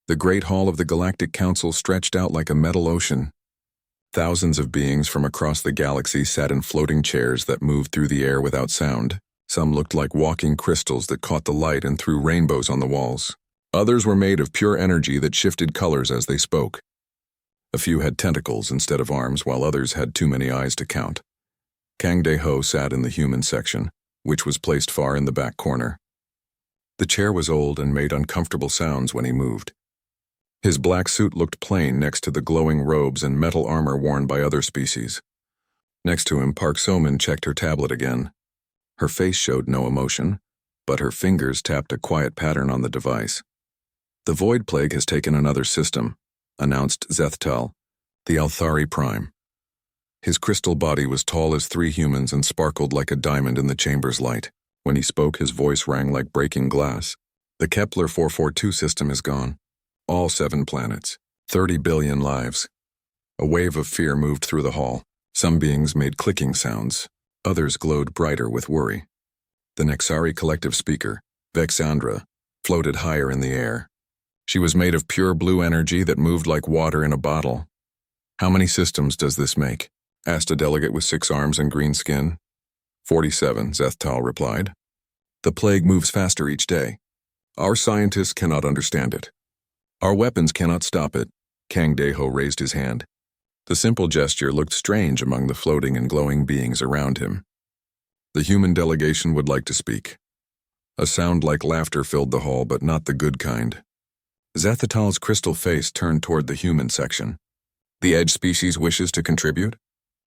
The Great Hall of the Galactic Council stretched out like a metal ocean. Thousands of beings from across the galaxy sat in floating chairs that moved through the air without sound. Some looked like walking crystals that caught the light and threw rainbows on the walls. Others were made of pure energy that shifted colors as they spoke. A few had tentacles instead of arms, while others had too many eyes to count. Kang De-ho sat in the human section, which was placed far in the back corner. The chair was old and made uncomfortable sounds when he moved. His black suit looked plain next to the glowing robes and metal armor worn by other species. Next to him, Park So-min checked her tablet again. Her face showed no emotion, but her fingers tapped a quiet pattern on the device. "The Void Plague has taken another system," announced Zethtal, the Althari Prime. His crystal body was tall as 3 humans and sparkled like a diamond in the chamber's light. When he spoke, his voice rang like breaking glass. "The Kepler 442 system is gone. All 7 planets, 30 billion lives." A wave of fear moved through the hall. Some beings made clicking sounds. Others glowed brighter with worry. The Nexari collective speaker, Vexandra, floated higher in the air. She was made of pure blue energy that moved like water in a bottle. "How many systems does this make?" asked a delegate with 6 arms and green skin. 47, Zethtal replied. "The plague moves faster each day. Our scientists cannot understand it. Our weapons cannot stop it." Kang De-ho raised his hand. The simple gesture looked strange among the floating and glowing beings around him. The human delegation would like to speak. A sound like laughter filled the hall, but not the good kind. Zethatal's crystal face turned toward the human section. "The Edge species wishes to contribute?"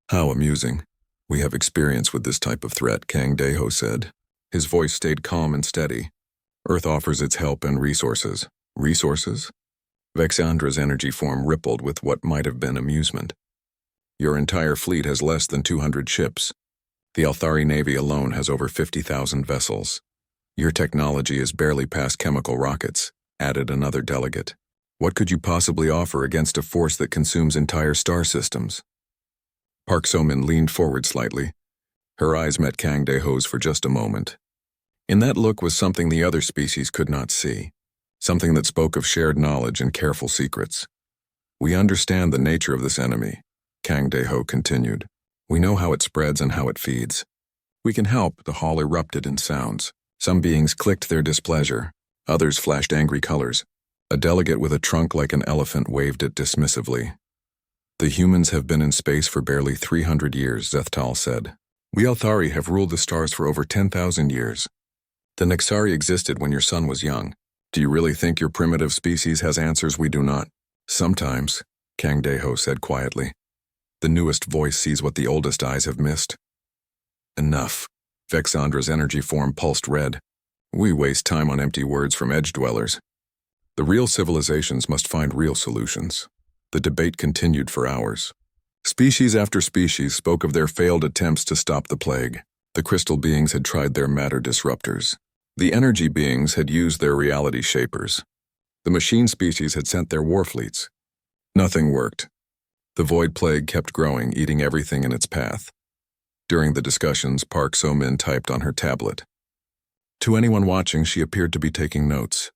"How amusing. We have experience with this type of threat," Kang De-ho said. His voice stayed calm and steady. "Earth offers its help and resources." "Resources?" Vexandra's energy form rippled with what might have been amusement. "Your entire fleet has less than 200 ships. The Althari Navy alone has over 50,000 vessels. Your technology is barely past chemical rockets," added another delegate. "What could you possibly offer against a force that consumes entire star systems?" Park So-min leaned forward slightly. Her eyes met Kang De-ho's for just a moment. In that look was something the other species could not see. Something that spoke of shared knowledge and careful secrets. "We understand the nature of this enemy," Kang De-ho continued. "We know how it spreads and how it feeds. We can help." The hall erupted in sounds. Some beings clicked their displeasure. Others flashed angry colors. A delegate with a trunk like an elephant waved it dismissively. "The humans have been in space for barely 300 years, Zethtal said. "We Althari have ruled the stars for over 10,000 years. The Nexari existed when your son was young. Do you really think your primitive species has answers we do not?" "Sometimes," Kang De-ho said quietly. "The newest voice sees what the oldest eyes have missed." "Enough." Vexandra's energy form pulsed red. "We waste time on empty words from edge dwellers. The real civilizations must find real solutions." The debate continued for hours. Species after species spoke of their failed attempts to stop the plague. The crystal beings had tried their matter disruptors. The energy beings had used their reality shapers. The machine species had sent their war fleets. Nothing worked. The void plague kept growing, eating everything in its path. During the discussions, Park So-min typed on her tablet. To anyone watching, she appeared to be taking notes.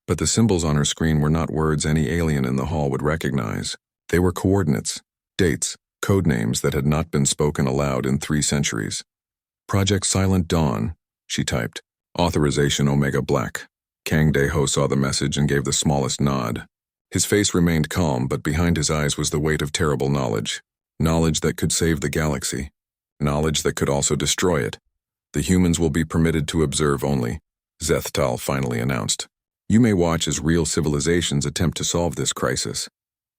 But the symbols on her screen were not words any alien in the hall would recognize. They were coordinates, dates, code names that had not been spoken aloud in 3 centuries. "Project Silent Dawn," she typed. "Authorization Omega Black." Kang De-ho saw the message and gave the smallest nod. His face remained calm, but behind his eyes was the weight of terrible knowledge. Knowledge that could save the galaxy. Knowledge that could also destroy it. "The humans will be permitted to observe only," Zethtal finally announced. "You may watch as real civilizations attempt to solve this crisis."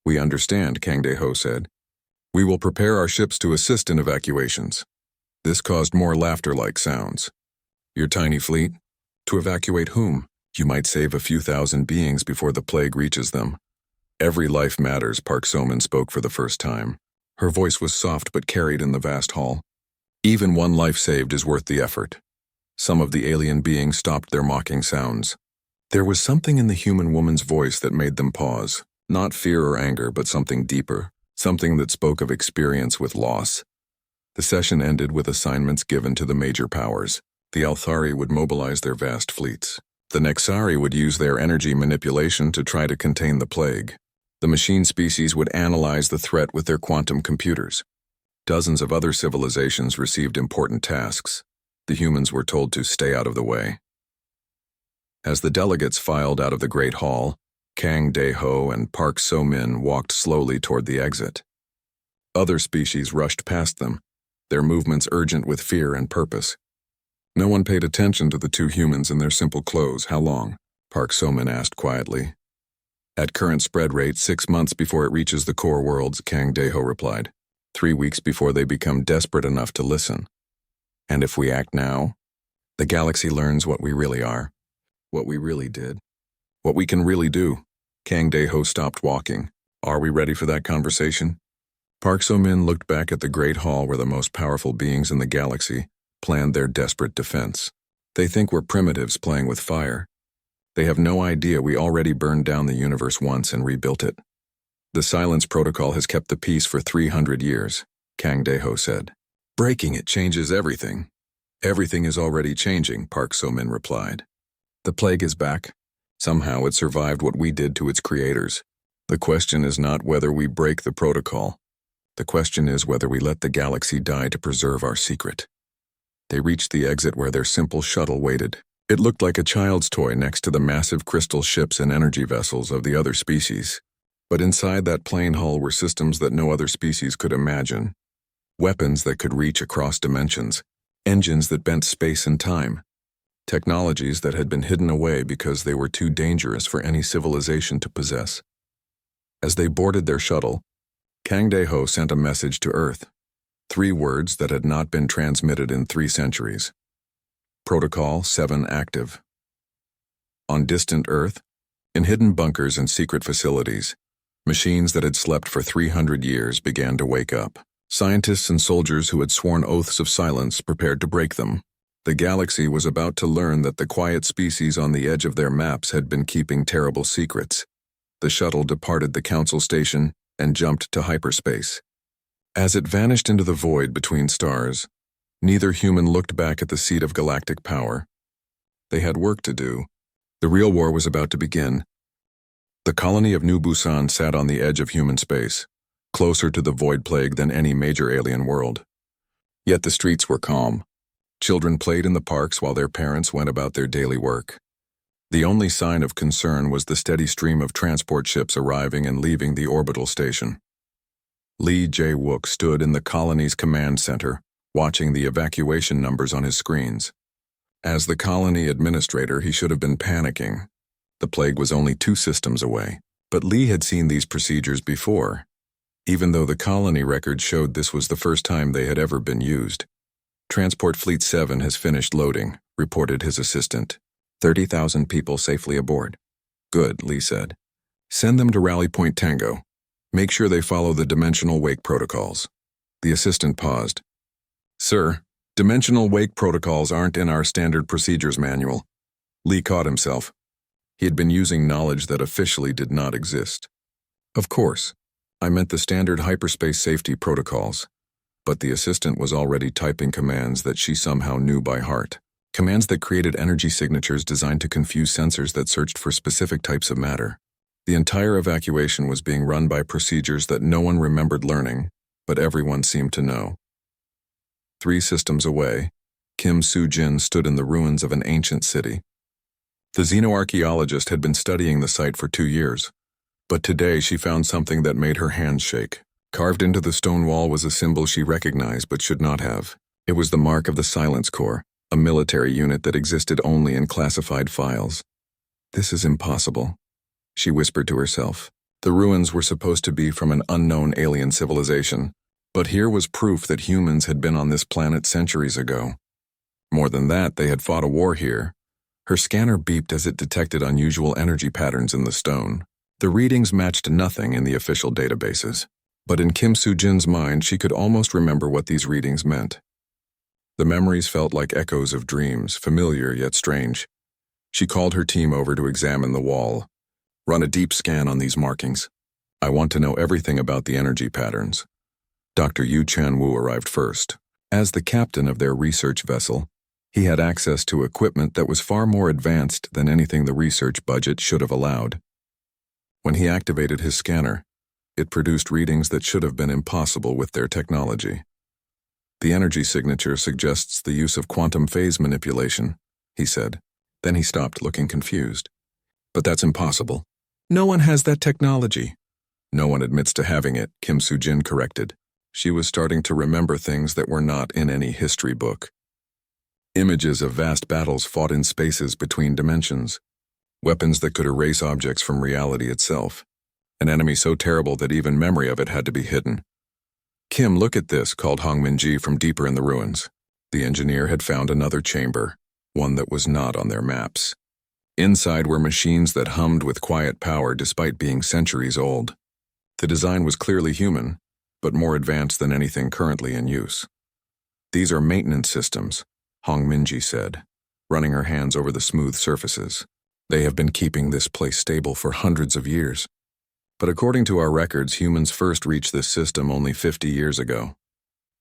"We understand," Kang De-ho said. "We will prepare our ships to assist in evacuations." This caused more laughter-like sounds. "Your tiny fleet? To evacuate whom? You might save a few thousand beings before the plague reaches them." "Every life matters," Park So-min spoke for the first time. Her voice was soft but carried in the vast hall. "Even one life saved is worth the effort." Some of the alien beings stopped their mocking sounds. There was something in the human woman's voice that made them pause. Not fear or anger, but something deeper. Something that spoke of experience with loss. The session ended with assignments given to the major powers. The Althari would mobilize their vast fleets. The Nexari would use their energy manipulation to try to contain the plague. The machine species would analyze the threat with their quantum computers. Dozens of other civilizations received important tasks. The humans were told to stay out of the way. As the delegates filed out of the Great Hall, Kang Dae-ho and Park So-min walked slowly toward the exit. Other species rushed past them, their movements urgent with fear and purpose. No one paid attention to the two humans in their simple clothes. How long? Park So-min asked quietly. At current spread rate, 6 months before it reaches the core worlds, Kang Dae-ho replied. 3 weeks before they become desperate enough to listen. And if we act now, the galaxy learns what we really are, what we really did, what we can really do. Kang Dae-ho stopped walking. Are we ready for that conversation? Park So-min looked back at the Great Hall where the most powerful beings in the galaxy planned their desperate defense. They think we're primitives playing with fire. They have no idea we already burned down the universe once and rebuilt it. The silence protocol has kept the peace for 300 years, Kang Dae-ho said. Breaking it changes everything. Everything is already changing, Park So-min replied. The plague is back. Somehow it survived what we did to its creators. The question is not whether we break the protocol. The question is whether we let the galaxy die to preserve our secret. They reached the exit where their simple shuttle waited. It looked like a child's toy next to the massive crystal ships and energy vessels of the other species. But inside that plain hull were systems that no other species could imagine. Weapons that could reach across dimensions. Engines that bent space and time. Technologies that had been hidden away because they were too dangerous for any civilization to possess. As they boarded their shuttle, Kang Dae-ho sent a message to Earth. 3 words that had not been transmitted in 3 centuries. Protocol 7 active. On distant Earth, in hidden bunkers and secret facilities, machines that had slept for 300 years began to wake up. Scientists and soldiers who had sworn oaths of silence prepared to break them. The galaxy was about to learn that the quiet species on the edge of their maps had been keeping terrible secrets. The shuttle departed the council station and jumped to hyperspace. As it vanished into the void between stars, neither human looked back at the seat of galactic power. They had work to do. The real war was about to begin. The colony of New Busan sat on the edge of human space, closer to the void plague than any major alien world. Yet the streets were calm. Children played in the parks while their parents went about their daily work. The only sign of concern was the steady stream of transport ships arriving and leaving the orbital station. Lee Jae-wook stood in the colony's command center, watching the evacuation numbers on his screens. As the colony administrator, he should have been panicking. The plague was only 2 systems away, but Lee had seen these procedures before, even though the colony records showed this was the first time they had ever been used. Transport Fleet 7 has finished loading, reported his assistant. 30,000 people safely aboard. Good, Lee said. Send them to Rally Point Tango. Make sure they follow the dimensional wake protocols. The assistant paused. Sir, dimensional wake protocols aren't in our standard procedures manual. Lee caught himself. He had been using knowledge that officially did not exist. Of course, I meant the standard hyperspace safety protocols. But the assistant was already typing commands that she somehow knew by heart. Commands that created energy signatures designed to confuse sensors that searched for specific types of matter. The entire evacuation was being run by procedures that no one remembered learning, but everyone seemed to know. 3 systems away, Kim Soo-jin stood in the ruins of an ancient city. The xenoarchaeologist had been studying the site for 2 years, but today she found something that made her hands shake. Carved into the stone wall was a symbol she recognized but should not have. It was the mark of the Silence Corps, a military unit that existed only in classified files. This is impossible, she whispered to herself. The ruins were supposed to be from an unknown alien civilization, but here was proof that humans had been on this planet centuries ago. More than that, they had fought a war here. Her scanner beeped as it detected unusual energy patterns in the stone. The readings matched nothing in the official databases, but in Kim Soo-jin's mind she could almost remember what these readings meant. The memories felt like echoes of dreams, familiar yet strange. She called her team over to examine the wall. Run a deep scan on these markings. I want to know everything about the energy patterns. Dr. Yu Chan-woo arrived first. As the captain of their research vessel, He had access to equipment that was far more advanced than anything the research budget should have allowed. When he activated his scanner, it produced readings that should have been impossible with their technology. The energy signature suggests the use of quantum phase manipulation, he said. Then he stopped, looking confused. But that's impossible. No one has that technology. No one admits to having it, Kim Soo-jin corrected. She was starting to remember things that were not in any history book. Images of vast battles fought in spaces between dimensions. Weapons that could erase objects from reality itself. An enemy so terrible that even memory of it had to be hidden. Kim, look at this, called Hong Min-ji from deeper in the ruins. The engineer had found another chamber, one that was not on their maps. Inside were machines that hummed with quiet power despite being centuries old. The design was clearly human, but more advanced than anything currently in use. These are maintenance systems, Hong Min-ji said, running her hands over the smooth surfaces. They have been keeping this place stable for hundreds of years. But according to our records, humans first reached this system only 50 years ago.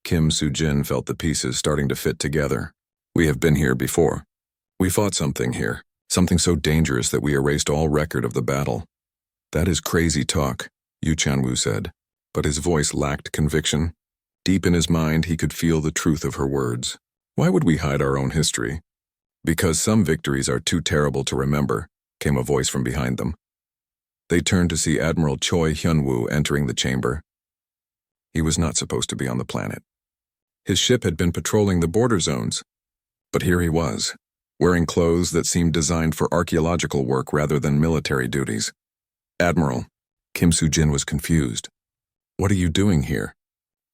Kim Soo-jin felt the pieces starting to fit together. We have been here before. We fought something here, something so dangerous that we erased all record of the battle. That is crazy talk, Yu Chanwoo said, but his voice lacked conviction. Deep in his mind, he could feel the truth of her words. Why would we hide our own history? Because some victories are too terrible to remember, came a voice from behind them. They turned to see Admiral Choi Hyun-woo entering the chamber. He was not supposed to be on the planet. His ship had been patrolling the border zones. But here he was, wearing clothes that seemed designed for archaeological work rather than military duties. Admiral, Kim Soo-jin was confused. What are you doing here?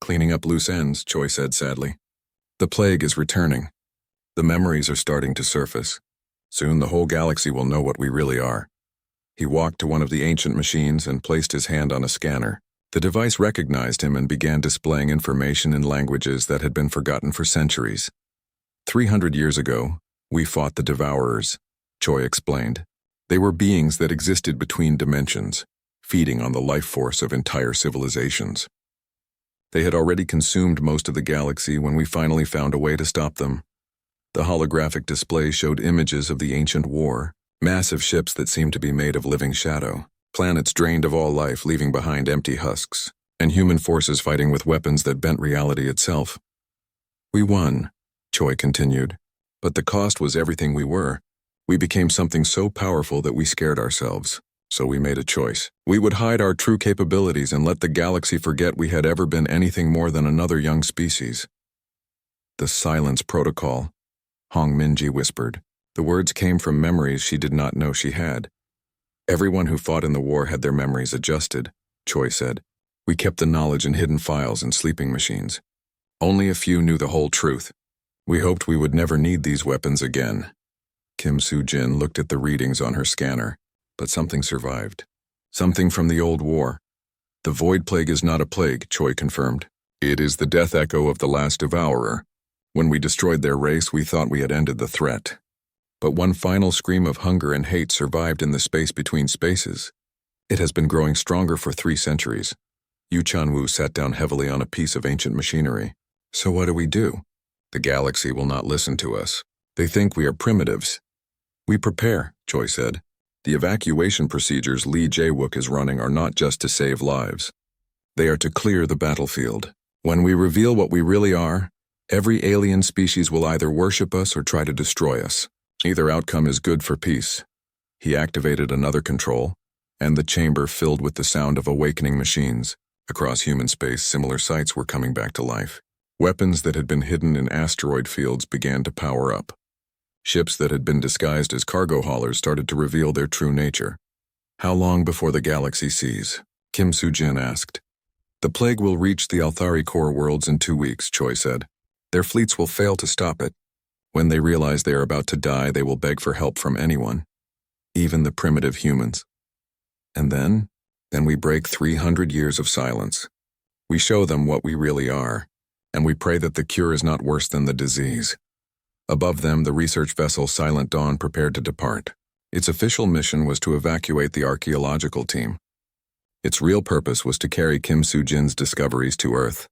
Cleaning up loose ends, Choi said sadly. The plague is returning. The memories are starting to surface. Soon the whole galaxy will know what we really are. He walked to one of the ancient machines and placed his hand on a scanner. The device recognized him and began displaying information in languages that had been forgotten for centuries. 300 years ago, we fought the Devourers, Choi explained. They were beings that existed between dimensions, feeding on the life force of entire civilizations. They had already consumed most of the galaxy when we finally found a way to stop them. The holographic display showed images of the ancient war, massive ships that seemed to be made of living shadow, planets drained of all life leaving behind empty husks, and human forces fighting with weapons that bent reality itself. We won, Choi continued, but the cost was everything we were. We became something so powerful that we scared ourselves, so we made a choice. We would hide our true capabilities and let the galaxy forget we had ever been anything more than another young species. The silence protocol, Hong Min-ji whispered. The words came from memories she did not know she had. Everyone who fought in the war had their memories adjusted, Choi said. We kept the knowledge in hidden files and sleeping machines. Only a few knew the whole truth. We hoped we would never need these weapons again. Kim Soo-jin looked at the readings on her scanner, but something survived. Something from the old war. The void plague is not a plague, Choi confirmed. It is the death echo of the last devourer. When we destroyed their race, we thought we had ended the threat. But one final scream of hunger and hate survived in the space between spaces. It has been growing stronger for 3 centuries. Yu Chanwoo sat down heavily on a piece of ancient machinery. So what do? The galaxy will not listen to us. They think we are primitives. We prepare, Choi said. The evacuation procedures Lee Jae-wook is running are not just to save lives. They are to clear the battlefield. When we reveal what we really are, every alien species will either worship us or try to destroy us. Either outcome is good for peace. He activated another control, and the chamber filled with the sound of awakening machines. Across human space, similar sights were coming back to life. Weapons that had been hidden in asteroid fields began to power up. Ships that had been disguised as cargo haulers started to reveal their true nature. How long before the galaxy sees? Kim Soo-jin asked. The plague will reach the Althari core worlds in 2 weeks, Choi said. Their fleets will fail to stop it. When they realize they are about to die, they will beg for help from anyone, even the primitive humans. And then we break 300 years of silence. We show them what we really are, and we pray that the cure is not worse than the disease. Above them, the research vessel Silent Dawn prepared to depart. Its official mission was to evacuate the archaeological team. Its real purpose was to carry Kim Soo-jin's discoveries to Earth.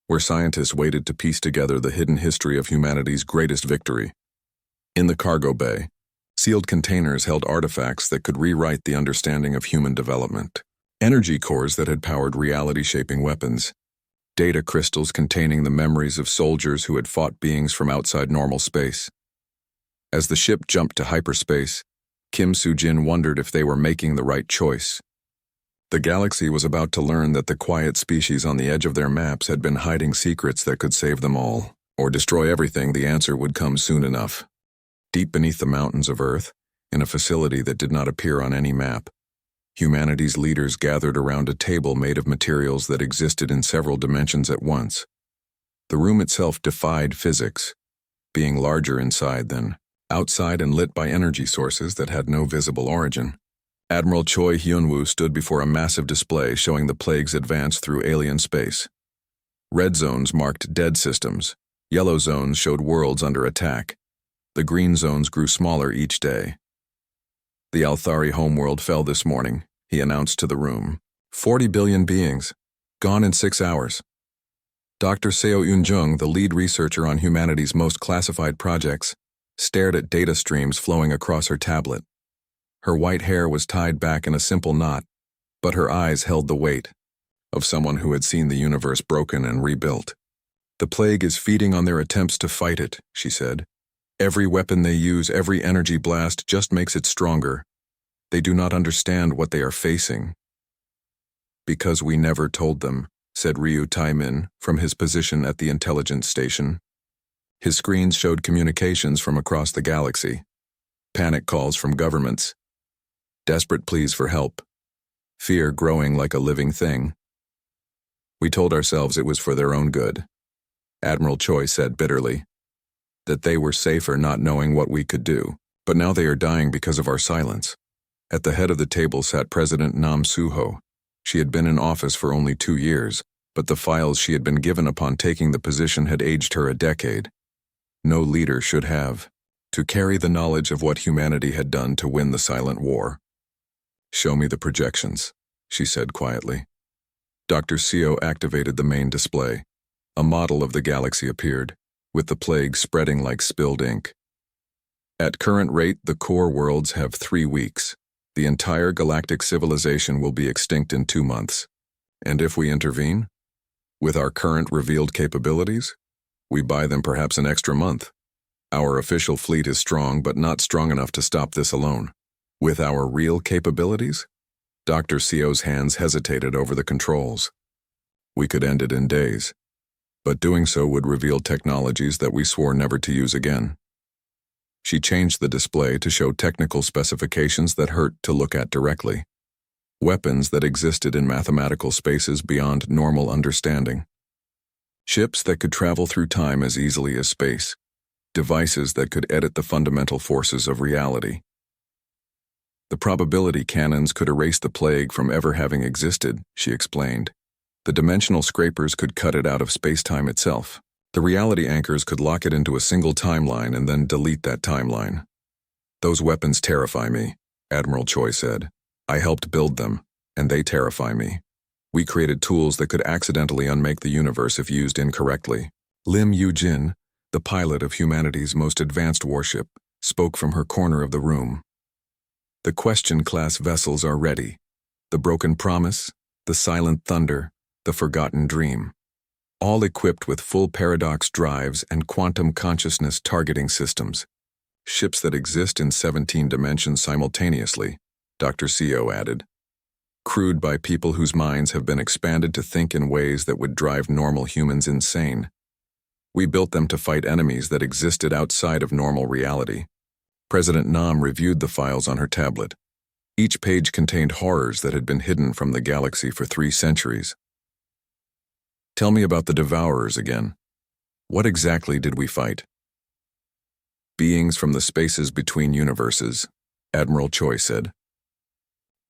where scientists waited to piece together the hidden history of humanity's greatest victory. In the cargo bay, sealed containers held artifacts that could rewrite the understanding of human development. Energy cores that had powered reality-shaping weapons. Data crystals containing the memories of soldiers who had fought beings from outside normal space. As the ship jumped to hyperspace, Kim Soo-jin wondered if they were making the right choice. The galaxy was about to learn that the quiet species on the edge of their maps had been hiding secrets that could save them all, or destroy everything. The answer would come soon enough. Deep beneath the mountains of Earth, in a facility that did not appear on any map, humanity's leaders gathered around a table made of materials that existed in several dimensions at once. The room itself defied physics, being larger inside than outside and lit by energy sources that had no visible origin. Admiral Choi Hyun-woo stood before a massive display showing the plague's advance through alien space. Red zones marked dead systems. Yellow zones showed worlds under attack. The green zones grew smaller each day. The Althari homeworld fell this morning, he announced to the room. 40 billion beings, gone in 6 hours. Dr. Seo Eun-jung, the lead researcher on humanity's most classified projects, stared at data streams flowing across her tablet. Her white hair was tied back in a simple knot, but her eyes held the weight of someone who had seen the universe broken and rebuilt. The plague is feeding on their attempts to fight it, she said. Every weapon they use, every energy blast just makes it stronger. They do not understand what they are facing. Because we never told them, said Ryu Taemin from his position at the intelligence station. His screens showed communications from across the galaxy, panic calls from governments, desperate pleas for help, fear growing like a living thing. We told ourselves it was for their own good, Admiral Choi said bitterly, that they were safer not knowing what we could do, but now they are dying because of our silence. At the head of the table sat President Nam Soo-ho. She had been in office for only 2 years, but the files she had been given upon taking the position had aged her a decade. No leader should have to carry the knowledge of what humanity had done to win the silent war. Show me the projections, she said quietly. Dr. Seo activated the main display. A model of the galaxy appeared, with the plague spreading like spilled ink. At current rate, the core worlds have 3 weeks. The entire galactic civilization will be extinct in 2 months. And if we intervene, with our current revealed capabilities, we buy them perhaps an extra month. Our official fleet is strong, but not strong enough to stop this alone. With our real capabilities? Dr. Seo's hands hesitated over the controls. We could end it in days, but doing so would reveal technologies that we swore never to use again. She changed the display to show technical specifications that hurt to look at directly. Weapons that existed in mathematical spaces beyond normal understanding. Ships that could travel through time as easily as space. Devices that could edit the fundamental forces of reality. The probability cannons could erase the plague from ever having existed, she explained. The dimensional scrapers could cut it out of space-time itself. The reality anchors could lock it into a single timeline and then delete that timeline. Those weapons terrify me, Admiral Choi said. I helped build them, and they terrify me. We created tools that could accidentally unmake the universe if used incorrectly. Lim Yu-jin, the pilot of humanity's most advanced warship, spoke from her corner of the room. The Question-class vessels are ready. The Broken Promise, the Silent Thunder, the Forgotten Dream. All equipped with full paradox drives and quantum consciousness targeting systems. Ships that exist in 17 dimensions simultaneously, Dr. Seo added. Crewed by people whose minds have been expanded to think in ways that would drive normal humans insane. We built them to fight enemies that existed outside of normal reality. President Nam reviewed the files on her tablet. Each page contained horrors that had been hidden from the galaxy for 3 centuries. Tell me about the Devourers again. What exactly did we fight? Beings from the spaces between universes, Admiral Choi said.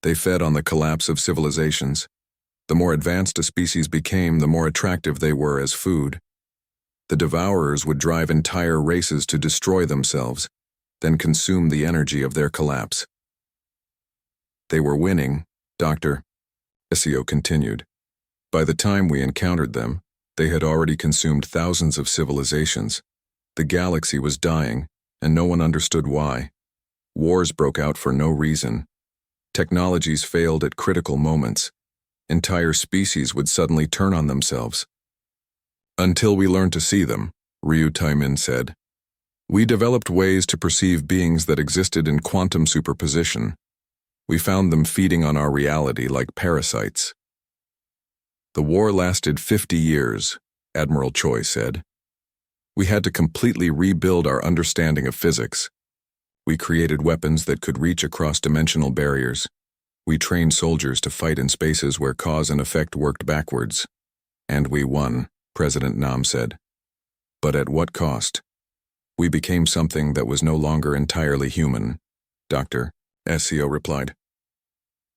They fed on the collapse of civilizations. The more advanced a species became, the more attractive they were as food. The Devourers would drive entire races to destroy themselves, then consume the energy of their collapse. They were winning, Dr. Seo continued. By the time we encountered them, They had already consumed thousands of civilizations. The galaxy was dying, and no one understood why. Wars broke out for no reason. Technologies failed at critical moments. Entire species would suddenly turn on themselves. Until we learned to see them, Ryu Taimin said. We developed ways to perceive beings that existed in quantum superposition. We found them feeding on our reality like parasites. The war lasted 50 years, Admiral Choi said. We had to completely rebuild our understanding of physics. We created weapons that could reach across dimensional barriers. We trained soldiers to fight in spaces where cause and effect worked backwards. And we won, President Nam said. But at what cost? We became something that was no longer entirely human, Dr. SCO replied.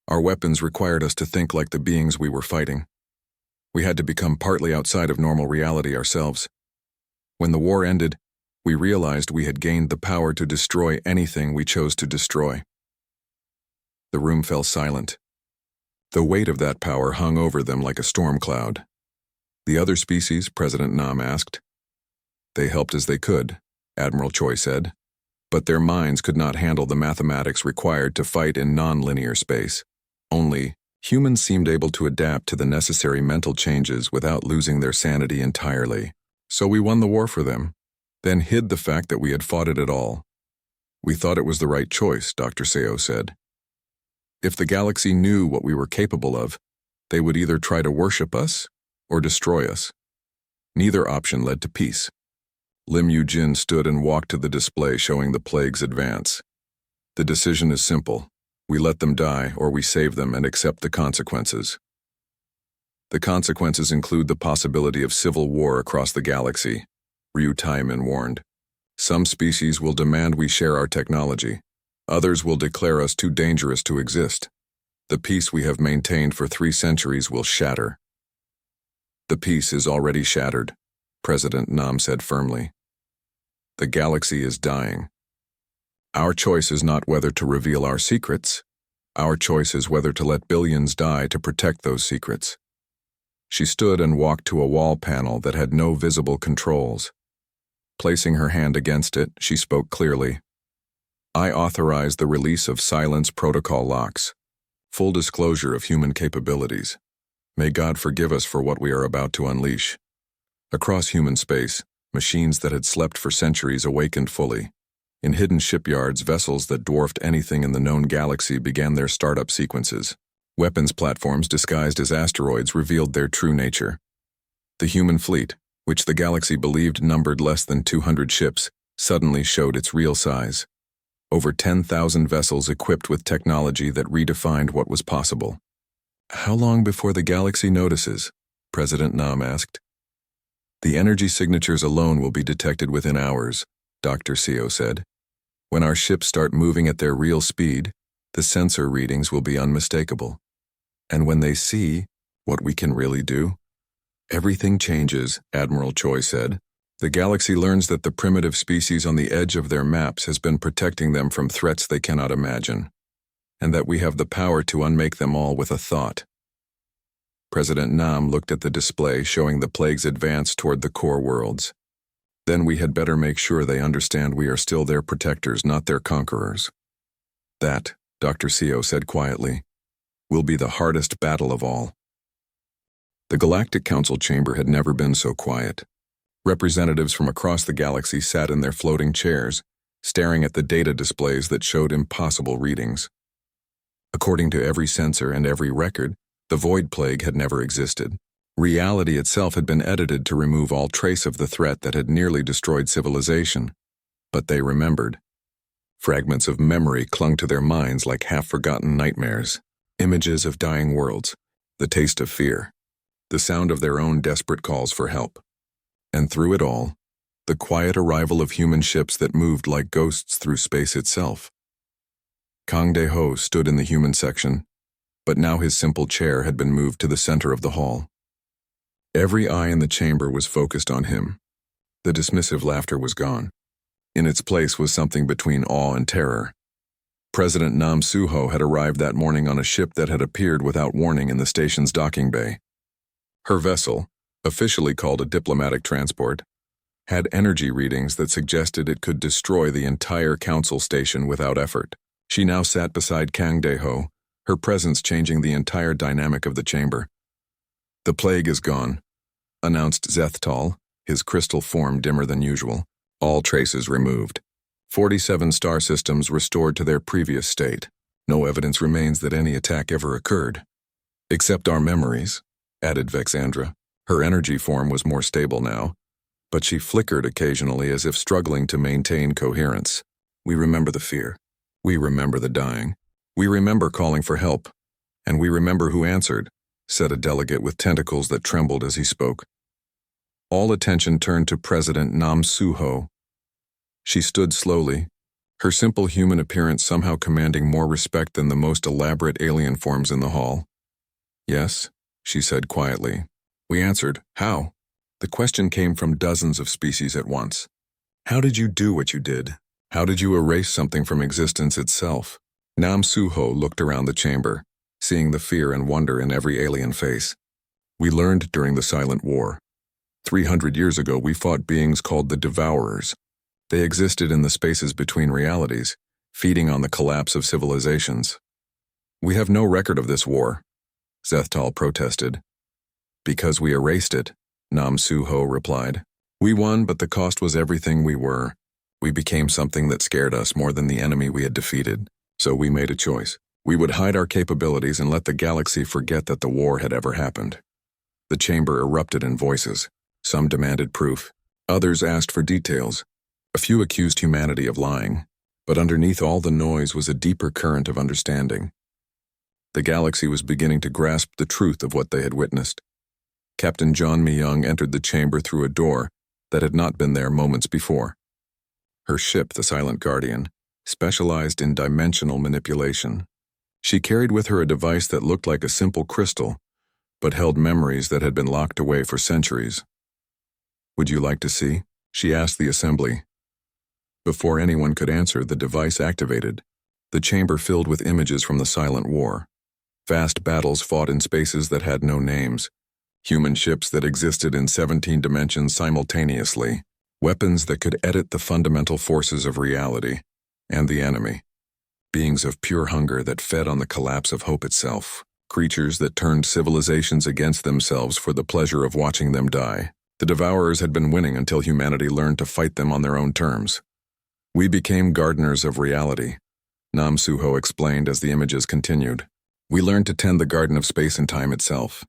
Our weapons required us to think like the beings we were fighting. We had to become partly outside of normal reality ourselves. When the war ended, we realized we had gained the power to destroy anything we chose to destroy. The room fell silent. The weight of that power hung over them like a storm cloud. The other species, President Nam asked. They helped as they could, Admiral Choi said, but their minds could not handle the mathematics required to fight in non-linear space. Only, humans seemed able to adapt to the necessary mental changes without losing their sanity entirely. So we won the war for them, then hid the fact that we had fought it at all. We thought it was the right choice, Dr. Seo said. If the galaxy knew what we were capable of, they would either try to worship us or destroy us. Neither option led to peace. Lim Yu-jin stood and walked to the display showing the plague's advance. The decision is simple. We let them die, or we save them and accept the consequences. The consequences include the possibility of civil war across the galaxy, Ryu Taimin warned. Some species will demand we share our technology. Others will declare us too dangerous to exist. The peace we have maintained for 3 centuries will shatter. The peace is already shattered, President Nam said firmly. The galaxy is dying. Our choice is not whether to reveal our secrets. Our choice is whether to let billions die to protect those secrets. She stood and walked to a wall panel that had no visible controls. Placing her hand against it, she spoke clearly. I authorize the release of silence protocol locks. Full disclosure of human capabilities. May God forgive us for what we are about to unleash. Across human space, machines that had slept for centuries awakened fully. In hidden shipyards, vessels that dwarfed anything in the known galaxy began their startup sequences. Weapons platforms disguised as asteroids revealed their true nature. The human fleet, which the galaxy believed numbered less than 200 ships, suddenly showed its real size. Over 10,000 vessels equipped with technology that redefined what was possible. How long before the galaxy notices? President Nam asked. The energy signatures alone will be detected within hours, Dr. Seo said. When our ships start moving at their real speed, the sensor readings will be unmistakable. And when they see what we can really do, everything changes, Admiral Choi said. The galaxy learns that the primitive species on the edge of their maps has been protecting them from threats they cannot imagine, and that we have the power to unmake them all with a thought. President Nam looked at the display showing the plague's advance toward the core worlds. Then we had better make sure they understand we are still their protectors, not their conquerors. That, Dr. Seo said quietly, will be the hardest battle of all. The Galactic Council chamber had never been so quiet. Representatives from across the galaxy sat in their floating chairs, staring at the data displays that showed impossible readings. According to every sensor and every record, the void plague had never existed. Reality itself had been edited to remove all trace of the threat that had nearly destroyed civilization. But they remembered. Fragments of memory clung to their minds like half-forgotten nightmares. Images of dying worlds, the taste of fear, the sound of their own desperate calls for help. And through it all, the quiet arrival of human ships that moved like ghosts through space itself. Kang De-ho stood in the human section, but now his simple chair had been moved to the center of the hall. Every eye in the chamber was focused on him. The dismissive laughter was gone. In its place was something between awe and terror. President Nam Suho had arrived that morning on a ship that had appeared without warning in the station's docking bay. Her vessel, officially called a diplomatic transport, had energy readings that suggested it could destroy the entire council station without effort. She now sat beside Kang Dae-ho, her presence changing the entire dynamic of the chamber. "The plague is gone," announced Zethtal, his crystal form dimmer than usual. "All traces removed. 47 star systems restored to their previous state. No evidence remains that any attack ever occurred. Except our memories," added Vexandra. Her energy form was more stable now, but she flickered occasionally as if struggling to maintain coherence. "We remember the fear. We remember the dying. We remember calling for help. And we remember who answered," said a delegate with tentacles that trembled as he spoke. All attention turned to President Nam Soo-ho. She stood slowly, her simple human appearance somehow commanding more respect than the most elaborate alien forms in the hall. "Yes," she said quietly. "We answered. How?" The question came from dozens of species at once. "How did you do what you did? How did you erase something from existence itself?" Nam Soo-ho looked around the chamber, seeing the fear and wonder in every alien face. "We learned during the Silent War. 300 years ago we fought beings called the Devourers. They existed in the spaces between realities, feeding on the collapse of civilizations. We have no record of this war," Zethtal protested. "Because we erased it," Nam Soo-ho replied. "We won, but the cost was everything we were. We became something that scared us more than the enemy we had defeated. So we made a choice. We would hide our capabilities and let the galaxy forget that the war had ever happened." The chamber erupted in voices. Some demanded proof. Others asked for details. A few accused humanity of lying. But underneath all the noise was a deeper current of understanding. The galaxy was beginning to grasp the truth of what they had witnessed. Captain John Mi-young entered the chamber through a door that had not been there moments before. Her ship, the Silent Guardian, specialized in dimensional manipulation. She carried with her a device that looked like a simple crystal, but held memories that had been locked away for centuries. "Would you like to see?" she asked the assembly. Before anyone could answer, the device activated. The chamber filled with images from the Silent War. Vast battles fought in spaces that had no names. Human ships that existed in 17 dimensions simultaneously. Weapons that could edit the fundamental forces of reality. And the enemy. Beings of pure hunger that fed on the collapse of hope itself. Creatures that turned civilizations against themselves for the pleasure of watching them die. The Devourers had been winning until humanity learned to fight them on their own terms. "We became gardeners of reality," Nam Soo-ho explained as the images continued. "We learned to tend the garden of space and time itself.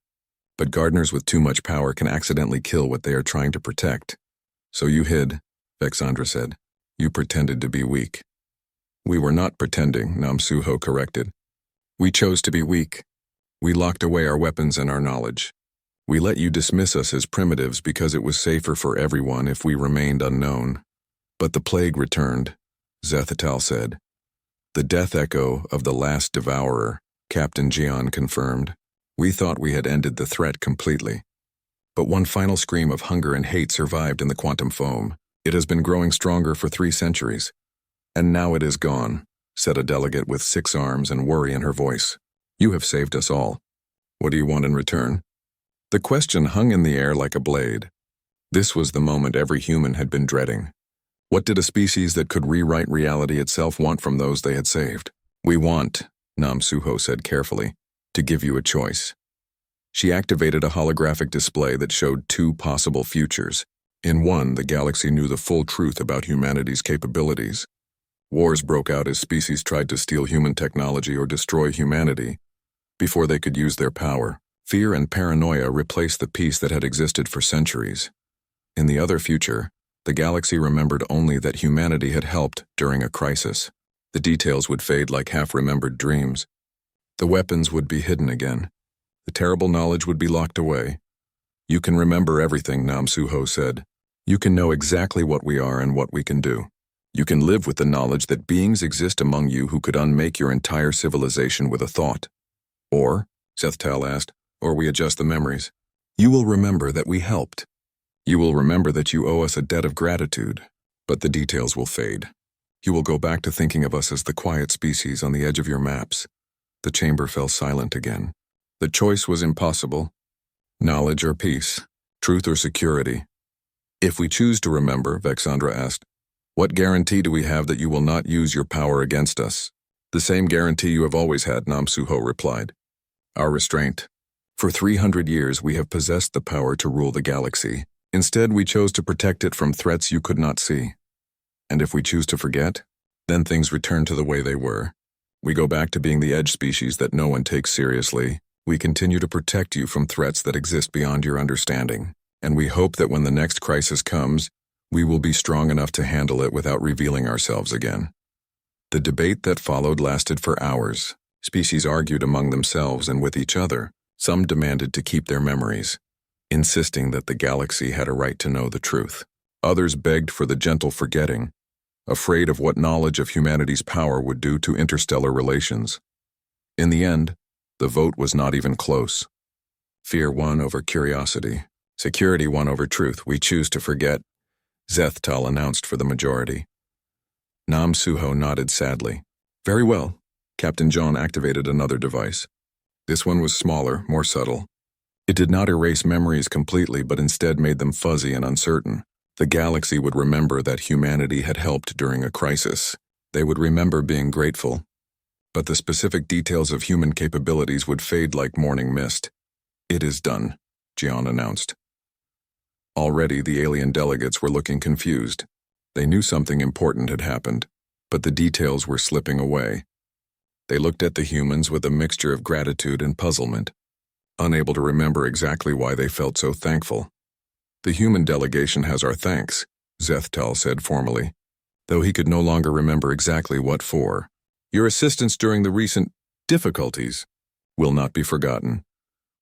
But gardeners with too much power can accidentally kill what they are trying to protect. So you hid," Vexandra said. "You pretended to be weak." "We were not pretending," Nam Soo-ho corrected. "We chose to be weak. We locked away our weapons and our knowledge. We let you dismiss us as primitives because it was safer for everyone if we remained unknown. But the plague returned," Zethtal said. "The death echo of the last devourer," Captain Jian confirmed. "We thought we had ended the threat completely. But one final scream of hunger and hate survived in the quantum foam. It has been growing stronger for 3 centuries. And now it is gone," said a delegate with 6 arms and worry in her voice. "You have saved us all. What do you want in return?" The question hung in the air like a blade. This was the moment every human had been dreading. What did a species that could rewrite reality itself want from those they had saved? "We want," Nam Soo-ho said carefully, "to give you a choice." She activated a holographic display that showed 2 possible futures. In one, the galaxy knew the full truth about humanity's capabilities. Wars broke out as species tried to steal human technology or destroy humanity before they could use their power. Fear and paranoia replaced the peace that had existed for centuries. In the other future, the galaxy remembered only that humanity had helped during a crisis. The details would fade like half-remembered dreams. The weapons would be hidden again. The terrible knowledge would be locked away. "You can remember everything," Nam Soo-ho said. "You can know exactly what we are and what we can do. You can live with the knowledge that beings exist among you who could unmake your entire civilization with a thought. Or," Zethtal asked, "or we adjust the memories. You will remember that we helped. You will remember that you owe us a debt of gratitude, but the details will fade. You will go back to thinking of us as the quiet species on the edge of your maps." The chamber fell silent again. The choice was impossible. Knowledge or peace. Truth or security? If we choose to remember, Vexandra asked, what guarantee do we have that you will not use your power against us? The same guarantee you have always had, Namsuho replied. Our restraint. For 300 years we have possessed the power to rule the galaxy. Instead, we chose to protect it from threats you could not see. And if we choose to forget, then things return to the way they were. We go back to being the edge species that no one takes seriously. We continue to protect you from threats that exist beyond your understanding. And we hope that when the next crisis comes, we will be strong enough to handle it without revealing ourselves again. The debate that followed lasted for hours. Species argued among themselves and with each other. Some demanded to keep their memories, insisting that the galaxy had a right to know the truth. Others begged for the gentle forgetting, afraid of what knowledge of humanity's power would do to interstellar relations. In the end, the vote was not even close. Fear won over curiosity. Security won over truth. We choose to forget, Zethtal announced for the majority. Namsuho nodded sadly. Very well. Captain John activated another device. This one was smaller, more subtle. It did not erase memories completely, but instead made them fuzzy and uncertain. The galaxy would remember that humanity had helped during a crisis. They would remember being grateful. But the specific details of human capabilities would fade like morning mist. It is done, Jian announced. Already the alien delegates were looking confused. They knew something important had happened, but the details were slipping away. They looked at the humans with a mixture of gratitude and puzzlement, unable to remember exactly why they felt so thankful. The human delegation has our thanks, Zethtal said formally, though he could no longer remember exactly what for. Your assistance during the recent difficulties will not be forgotten.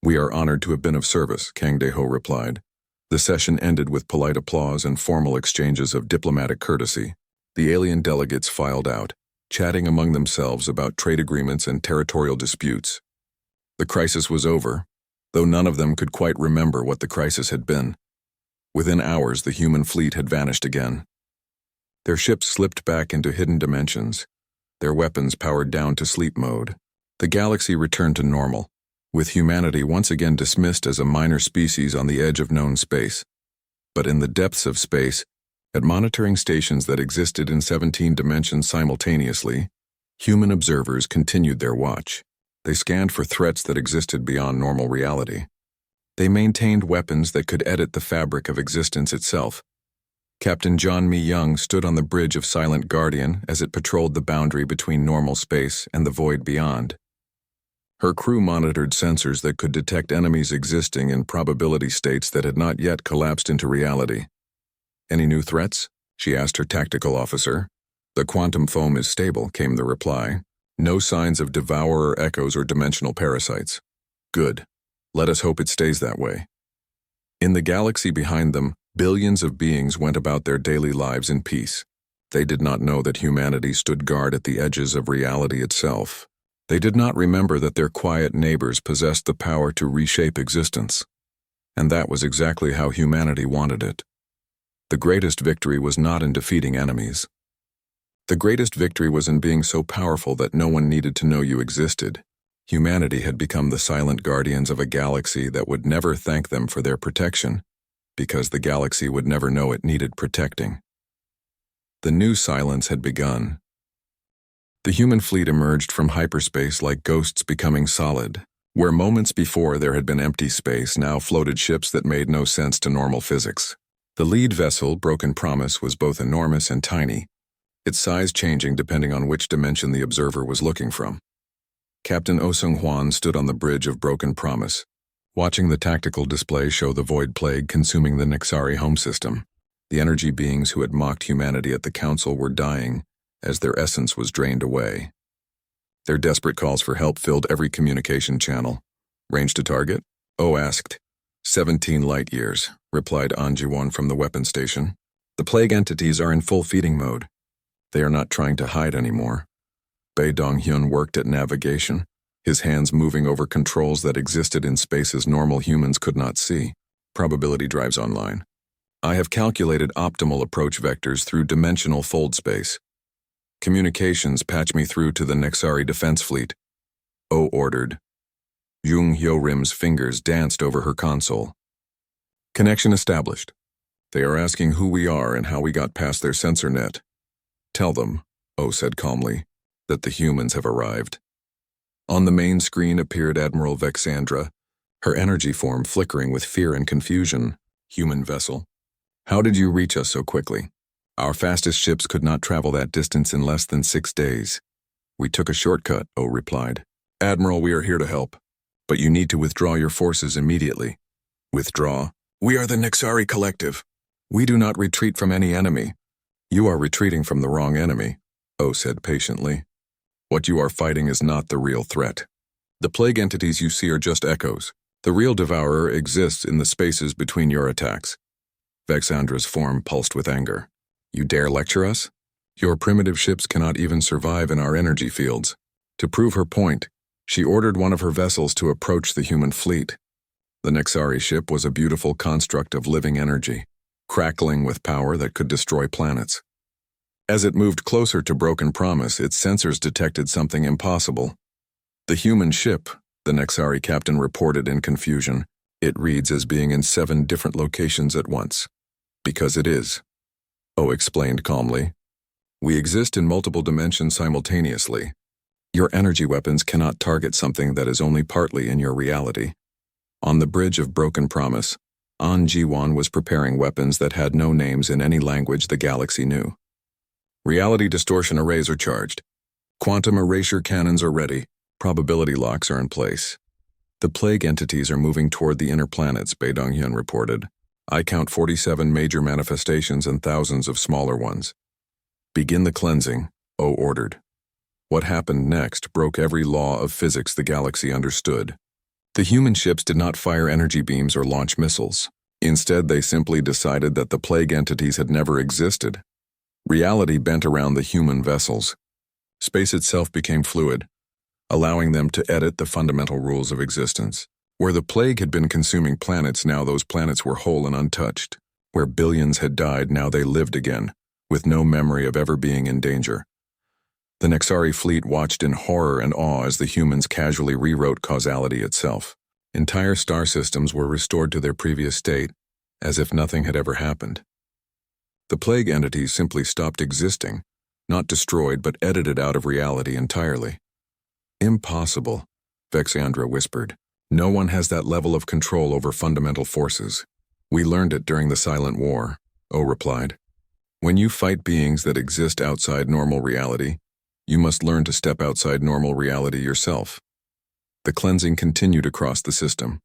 We are honored to have been of service, Kang Deho replied. The session ended with polite applause and formal exchanges of diplomatic courtesy. The alien delegates filed out, chatting among themselves about trade agreements and territorial disputes. The crisis was over, though none of them could quite remember what the crisis had been. Within hours, the human fleet had vanished again. Their ships slipped back into hidden dimensions, their weapons powered down to sleep mode. The galaxy returned to normal, with humanity once again dismissed as a minor species on the edge of known space. But in the depths of space, at monitoring stations that existed in 17 dimensions simultaneously, human observers continued their watch. They scanned for threats that existed beyond normal reality. They maintained weapons that could edit the fabric of existence itself. Captain John Mi Young stood on the bridge of Silent Guardian as it patrolled the boundary between normal space and the void beyond. Her crew monitored sensors that could detect enemies existing in probability states that had not yet collapsed into reality. Any new threats? She asked her tactical officer. The quantum foam is stable, came the reply. No signs of devourer echoes or dimensional parasites. Good. Let us hope it stays that way. In the galaxy behind them, billions of beings went about their daily lives in peace. They did not know that humanity stood guard at the edges of reality itself. They did not remember that their quiet neighbors possessed the power to reshape existence. And that was exactly how humanity wanted it. The greatest victory was not in defeating enemies. The greatest victory was in being so powerful that no one needed to know you existed. Humanity had become the silent guardians of a galaxy that would never thank them for their protection, because the galaxy would never know it needed protecting. The new silence had begun. The human fleet emerged from hyperspace like ghosts becoming solid. Where moments before there had been empty space, now floated ships that made no sense to normal physics. The lead vessel, Broken Promise, was both enormous and tiny, its size changing depending on which dimension the observer was looking from. Captain Osung Hwan stood on the bridge of Broken Promise, watching the tactical display show the void plague consuming the Nexari home system. The energy beings who had mocked humanity at the council were dying as their essence was drained away. Their desperate calls for help filled every communication channel. Range to target? O asked. 17 light years, replied An Ji-won from the weapon station. The plague entities are in full feeding mode. They are not trying to hide anymore. Bae Dong-hyun worked at navigation, his hands moving over controls that existed in spaces normal humans could not see. Probability drives online. I have calculated optimal approach vectors through dimensional fold space. Communications patch me through to the Nexari defense fleet. O ordered. Jung Hyo-rim's fingers danced over her console. Connection established. They are asking who we are and how we got past their sensor net. Tell them, O said calmly, that the humans have arrived. On the main screen appeared Admiral Vexandra, her energy form flickering with fear and confusion. Human vessel. How did you reach us so quickly? Our fastest ships could not travel that distance in less than 6 days. We took a shortcut, O replied. Admiral, we are here to help, but you need to withdraw your forces immediately. Withdraw? We are the Nexari Collective. We do not retreat from any enemy. You are retreating from the wrong enemy, O said patiently. What you are fighting is not the real threat. The plague entities you see are just echoes. The real devourer exists in the spaces between your attacks. Vexandra's form pulsed with anger. You dare lecture us? Your primitive ships cannot even survive in our energy fields. To prove her point, she ordered one of her vessels to approach the human fleet. The Nexari ship was a beautiful construct of living energy, crackling with power that could destroy planets. As it moved closer to Broken Promise, its sensors detected something impossible. The human ship, the Nexari captain reported in confusion, it reads as being in 7 different locations at once. Because it is. O explained calmly. We exist in multiple dimensions simultaneously. Your energy weapons cannot target something that is only partly in your reality. On the bridge of Broken Promise, An Jiwan was preparing weapons that had no names in any language the galaxy knew. Reality distortion arrays are charged. Quantum erasure cannons are ready. Probability locks are in place. The plague entities are moving toward the inner planets, Bei Donghyun reported. I count 47 major manifestations and thousands of smaller ones. Begin the cleansing, O ordered. What happened next broke every law of physics the galaxy understood. The human ships did not fire energy beams or launch missiles. Instead, they simply decided that the plague entities had never existed. Reality bent around the human vessels. Space itself became fluid, allowing them to edit the fundamental rules of existence. Where the plague had been consuming planets, now those planets were whole and untouched. Where billions had died, now they lived again, with no memory of ever being in danger. The Nexari fleet watched in horror and awe as the humans casually rewrote causality itself. Entire star systems were restored to their previous state, as if nothing had ever happened. The plague entities simply stopped existing, not destroyed but edited out of reality entirely. Impossible, Vexandra whispered. No one has that level of control over fundamental forces. We learned it during the Silent War, O replied. When you fight beings that exist outside normal reality, you must learn to step outside normal reality yourself. The cleansing continued across the system.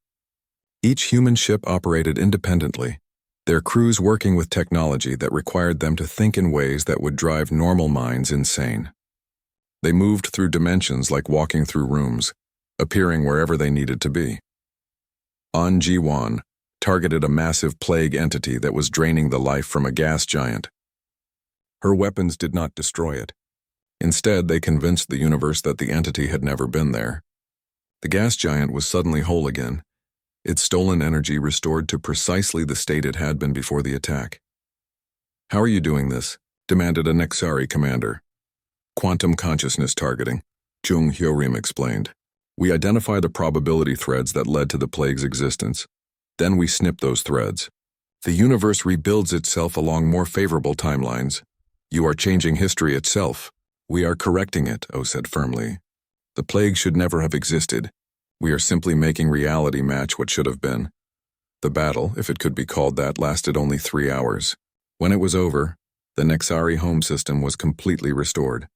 Each human ship operated independently, their crews working with technology that required them to think in ways that would drive normal minds insane. They moved through dimensions like walking through rooms, appearing wherever they needed to be. An Jiwan targeted a massive plague entity that was draining the life from a gas giant. Her weapons did not destroy it. Instead, they convinced the universe that the entity had never been there. The gas giant was suddenly whole again, its stolen energy restored to precisely the state it had been before the attack. How are you doing this? Demanded a Nexari commander. Quantum consciousness targeting, Jung Hyorim explained. We identify the probability threads that led to the plague's existence. Then we snip those threads. The universe rebuilds itself along more favorable timelines. You are changing history itself. We are correcting it, O said firmly. The plague should never have existed. We are simply making reality match what should have been. The battle, if it could be called that, lasted only 3 hours. When it was over, the Nexari home system was completely restored.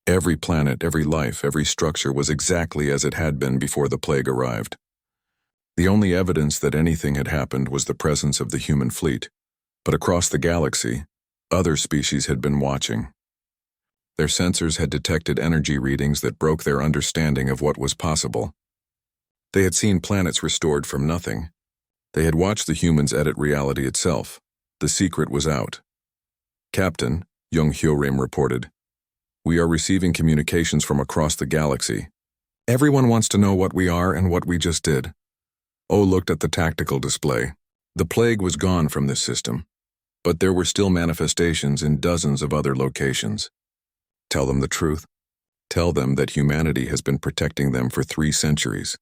Every planet, every life, every structure was exactly as it had been before the plague arrived. The only evidence that anything had happened was the presence of the human fleet. But across the galaxy, other species had been watching. Their sensors had detected energy readings that broke their understanding of what was possible. They had seen planets restored from nothing. They had watched the humans edit reality itself. The secret was out. Captain, Jung Hyorim reported, we are receiving communications from across the galaxy. Everyone wants to know what we are and what we just did. O looked at the tactical display. The plague was gone from this system, but there were still manifestations in dozens of other locations. Tell them the truth. Tell them that humanity has been protecting them for 3 centuries.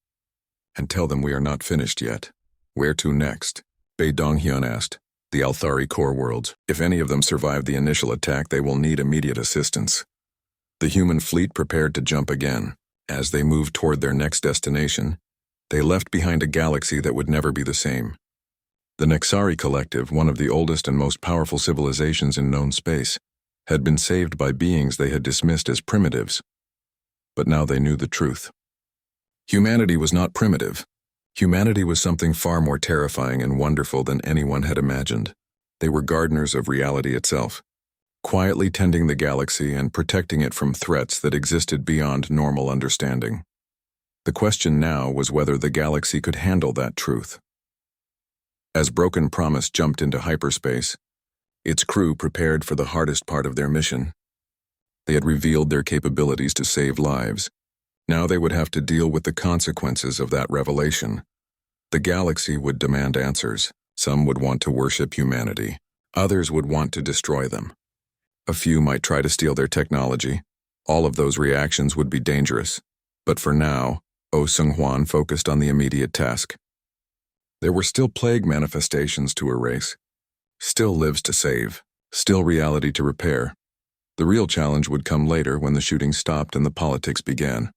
And tell them we are not finished yet. Where to next? Bei Donghyun asked. The Althari core worlds. If any of them survive the initial attack, they will need immediate assistance. The human fleet prepared to jump again. As they moved toward their next destination, they left behind a galaxy that would never be the same. The Nexari Collective, one of the oldest and most powerful civilizations in known space, had been saved by beings they had dismissed as primitives. But now they knew the truth. Humanity was not primitive. Humanity was something far more terrifying and wonderful than anyone had imagined. They were gardeners of reality itself, quietly tending the galaxy and protecting it from threats that existed beyond normal understanding. The question now was whether the galaxy could handle that truth. As Broken Promise jumped into hyperspace, its crew prepared for the hardest part of their mission. They had revealed their capabilities to save lives. Now they would have to deal with the consequences of that revelation. The galaxy would demand answers. Some would want to worship humanity. Others would want to destroy them. A few might try to steal their technology. All of those reactions would be dangerous. But for now, Oh Seung-hwan focused on the immediate task. There were still plague manifestations to erase, still lives to save, still reality to repair. The real challenge would come later when the shooting stopped and the politics began.